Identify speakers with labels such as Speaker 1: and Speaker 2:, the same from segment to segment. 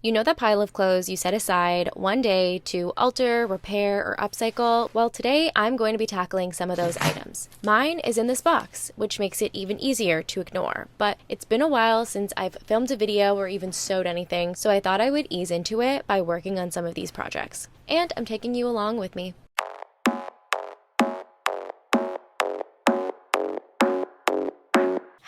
Speaker 1: You know that pile of clothes you set aside one day to alter, repair, or upcycle? Well, today I'm going to be tackling some of those items. Mine is in this box, which makes it even easier to ignore. But it's been a while since I've filmed a video or even sewed anything, so I thought I would ease into it by working on some of these projects. And I'm taking you along with me.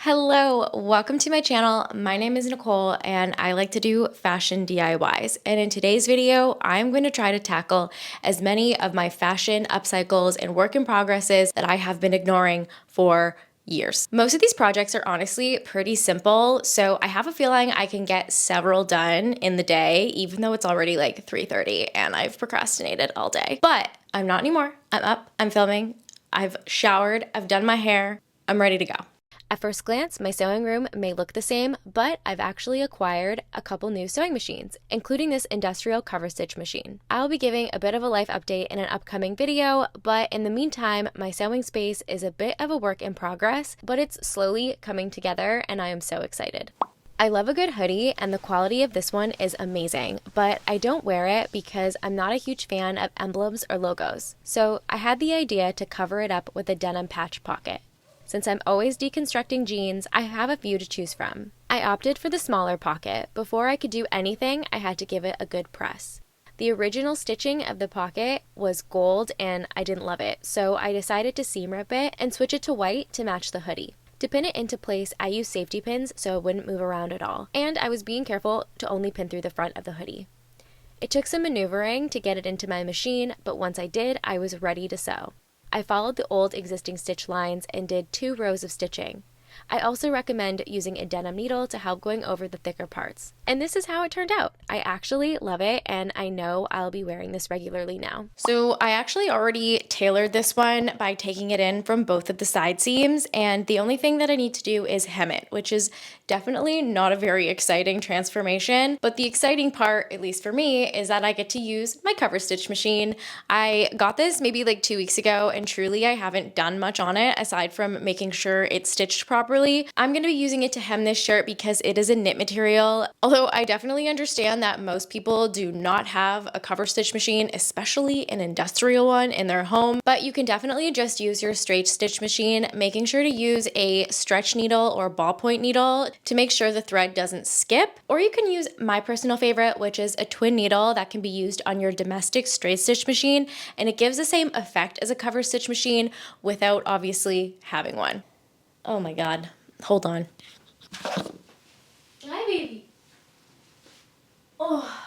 Speaker 1: Hello, welcome to my channel. My name is Nicole and I like to do fashion DIYs. And in today's video, I'm going to try to tackle as many of my fashion upcycles and work in progresses that I have been ignoring for years. Most of these projects are honestly pretty simple, so I have a feeling I can get several done in the day, even though it's already like 3:30 and I've procrastinated all day. But I'm not anymore. I'm up, I'm filming, I've showered, I've done my hair, I'm ready to go. At first glance, my sewing room may look the same, but I've actually acquired a couple new sewing machines, including this industrial cover stitch machine. I'll be giving a bit of a life update in an upcoming video, but in the meantime, my sewing space is a bit of a work in progress, but it's slowly coming together and I am so excited. I love a good hoodie and the quality of this one is amazing, but I don't wear it because I'm not a huge fan of emblems or logos. So I had the idea to cover it up with a denim patch pocket. Since I'm always deconstructing jeans, I have a few to choose from. I opted for the smaller pocket. Before I could do anything, I had to give it a good press. The original stitching of the pocket was gold and I didn't love it, so I decided to seam rip it and switch it to white to match the hoodie. To pin it into place, I used safety pins so it wouldn't move around at all, and I was being careful to only pin through the front of the hoodie. It took some maneuvering to get it into my machine, but once I did, I was ready to sew. I followed the old existing stitch lines and did 2 rows of stitching. I also recommend using a denim needle to help going over the thicker parts. And this is how it turned out. I actually love it and I know I'll be wearing this regularly now. So I actually already tailored this one by taking it in from both of the side seams, and the only thing that I need to do is hem it, which is definitely not a very exciting transformation, but the exciting part, at least for me, is that I get to use my cover stitch machine. I got this maybe like 2 weeks ago and truly I haven't done much on it aside from making sure it's stitched properly. I'm going to be using it to hem this shirt because it is a knit material, although I definitely understand that most people do not have a cover stitch machine, especially an industrial one in their home, but you can definitely just use your straight stitch machine, making sure to use a stretch needle or ballpoint needle to make sure the thread doesn't skip, or you can use my personal favorite, which is a twin needle that can be used on your domestic straight stitch machine, and it gives the same effect as a cover stitch machine without obviously having one. Oh my God, hold on. Hi, baby. Oh.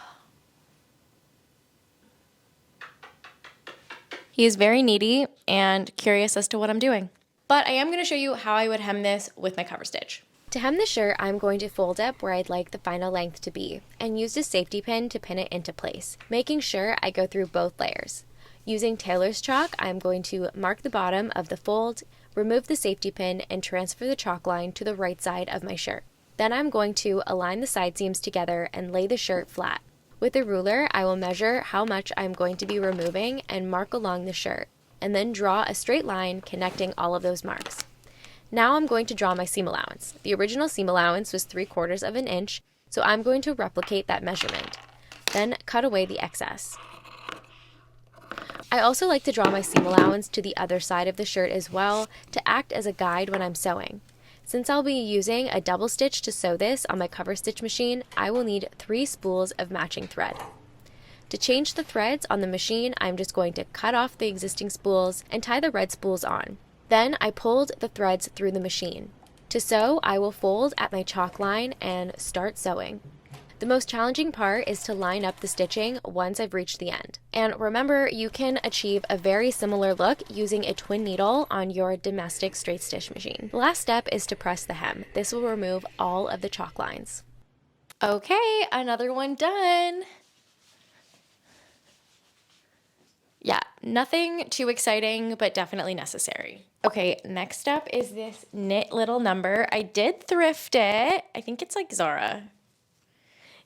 Speaker 1: He is very needy and curious as to what I'm doing. But I am going to show you how I would hem this with my cover stitch. To hem the shirt, I'm going to fold up where I'd like the final length to be and use a safety pin to pin it into place, making sure I go through both layers. Using tailor's chalk, I'm going to mark the bottom of the fold, remove the safety pin, and transfer the chalk line to the right side of my shirt. Then I'm going to align the side seams together and lay the shirt flat. With a ruler, I will measure how much I'm going to be removing and mark along the shirt, and then draw a straight line connecting all of those marks. Now I'm going to draw my seam allowance. The original seam allowance was 3/4 of an inch, so I'm going to replicate that measurement. Then cut away the excess. I also like to draw my seam allowance to the other side of the shirt as well to act as a guide when I'm sewing. Since I'll be using a double stitch to sew this on my cover stitch machine, I will need 3 spools of matching thread. To change the threads on the machine, I'm just going to cut off the existing spools and tie the red spools on. Then I pulled the threads through the machine. To sew, I will fold at my chalk line and start sewing. The most challenging part is to line up the stitching once I've reached the end. And remember, you can achieve a very similar look using a twin needle on your domestic straight stitch machine. The last step is to press the hem. This will remove all of the chalk lines. Okay, another one done. Yeah, nothing too exciting, but definitely necessary. Okay, next up is this knit little number. I did thrift it. I think it's like Zara.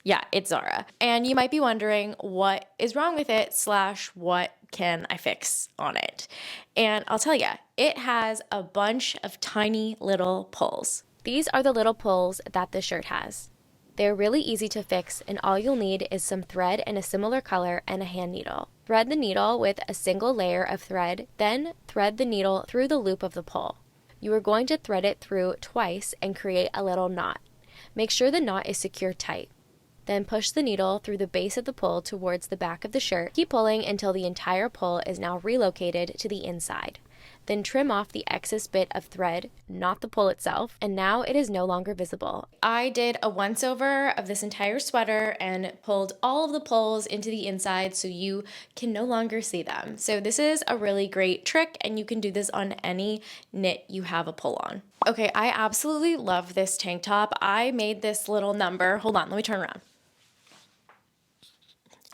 Speaker 1: Yeah, it's Zara. And you might be wondering what is wrong with it / what can I fix on it? And I'll tell you, it has a bunch of tiny little pulls. These are the little pulls that the shirt has. They're really easy to fix, and all you'll need is some thread in a similar color and a hand needle. Thread the needle with a single layer of thread, then thread the needle through the loop of the pole. You are going to thread it through twice and create a little knot. Make sure the knot is secured tight. Then push the needle through the base of the pole towards the back of the shirt. Keep pulling until the entire pole is now relocated to the inside. Then trim off the excess bit of thread, not the pole itself, and now it is no longer visible. I did a once over of this entire sweater and pulled all of the poles into the inside so you can no longer see them. So this is a really great trick, and you can do this on any knit you have a pull on. Okay, I absolutely love this tank top. I made this little number. Hold on, let me turn around.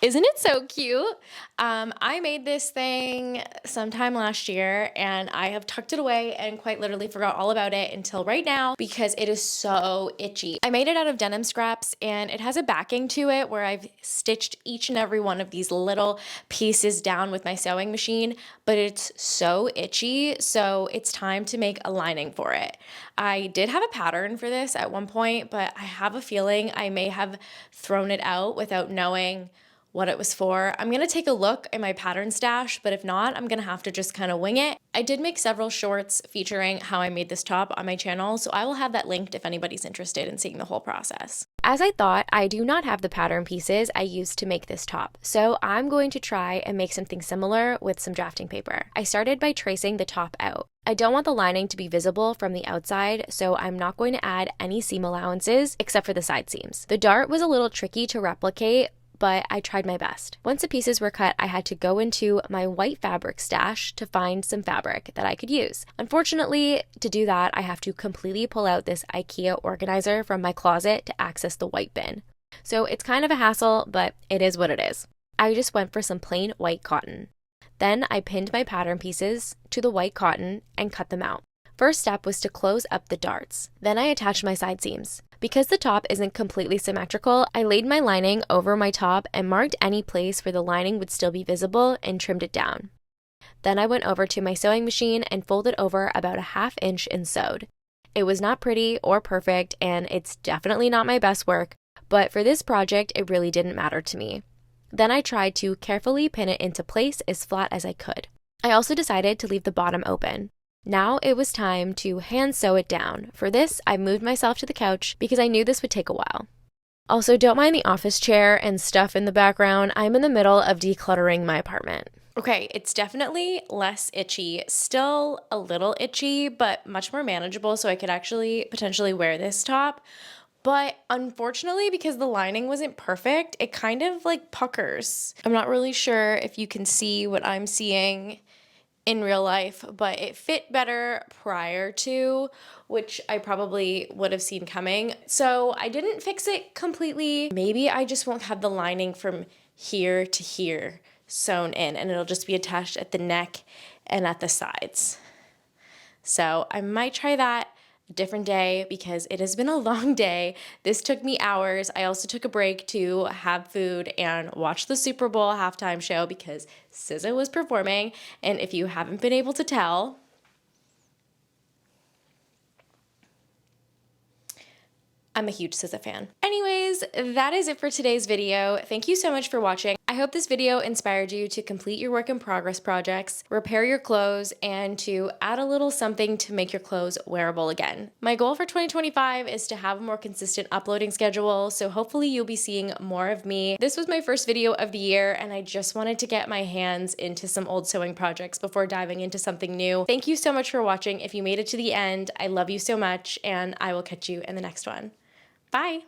Speaker 1: Isn't it so cute? I made this thing sometime last year, and I have tucked it away and quite literally forgot all about it until right now because it is so itchy. I made it out of denim scraps, and it has a backing to it where I've stitched each and every one of these little pieces down with my sewing machine, but it's so itchy, so it's time to make a lining for it. I did have a pattern for this at one point, but I have a feeling I may have thrown it out without knowing what it was for. I'm gonna take a look at my pattern stash, but if not, I'm gonna have to just kind of wing it. I did make several shorts featuring how I made this top on my channel, so I will have that linked if anybody's interested in seeing the whole process. As I thought, I do not have the pattern pieces I used to make this top, so I'm going to try and make something similar with some drafting paper. I started by tracing the top out. I don't want the lining to be visible from the outside, so I'm not going to add any seam allowances except for the side seams. The dart was a little tricky to replicate, but I tried my best. Once the pieces were cut, I had to go into my white fabric stash to find some fabric that I could use. Unfortunately, to do that, I have to completely pull out this IKEA organizer from my closet to access the white bin. So it's kind of a hassle, but it is what it is. I just went for some plain white cotton. Then I pinned my pattern pieces to the white cotton and cut them out. First step was to close up the darts. Then I attached my side seams. Because the top isn't completely symmetrical, I laid my lining over my top and marked any place where the lining would still be visible and trimmed it down. Then I went over to my sewing machine and folded over about a ½ inch and sewed. It was not pretty or perfect, and it's definitely not my best work, but for this project, it really didn't matter to me. Then I tried to carefully pin it into place as flat as I could. I also decided to leave the bottom open. Now it was time to hand sew it down. For this, I moved myself to the couch because I knew this would take a while. Also, don't mind the office chair and stuff in the background. I'm in the middle of decluttering my apartment. Okay, it's definitely less itchy. Still a little itchy, but much more manageable, so I could actually potentially wear this top. But unfortunately, because the lining wasn't perfect, it kind of like puckers. I'm not really sure if you can see what I'm seeing in real life, but it fit better prior to, which I probably would have seen coming. So I didn't fix it completely. Maybe I just won't have the lining from here to here sewn in, and it'll just be attached at the neck and at the sides. So I might try that a different day because it has been a long day. This took me hours. I also took a break to have food and watch the Super Bowl halftime show because SZA was performing. And if you haven't been able to tell, I'm a huge SZA fan. Anyways, that is it for today's video. Thank you so much for watching. I hope this video inspired you to complete your work in progress projects, repair your clothes, and to add a little something to make your clothes wearable again. My goal for 2025 is to have a more consistent uploading schedule, so hopefully you'll be seeing more of me. This was my first video of the year, and I just wanted to get my hands into some old sewing projects before diving into something new. Thank you so much for watching. If you made it to the end, I love you so much, and I will catch you in the next one. Bye.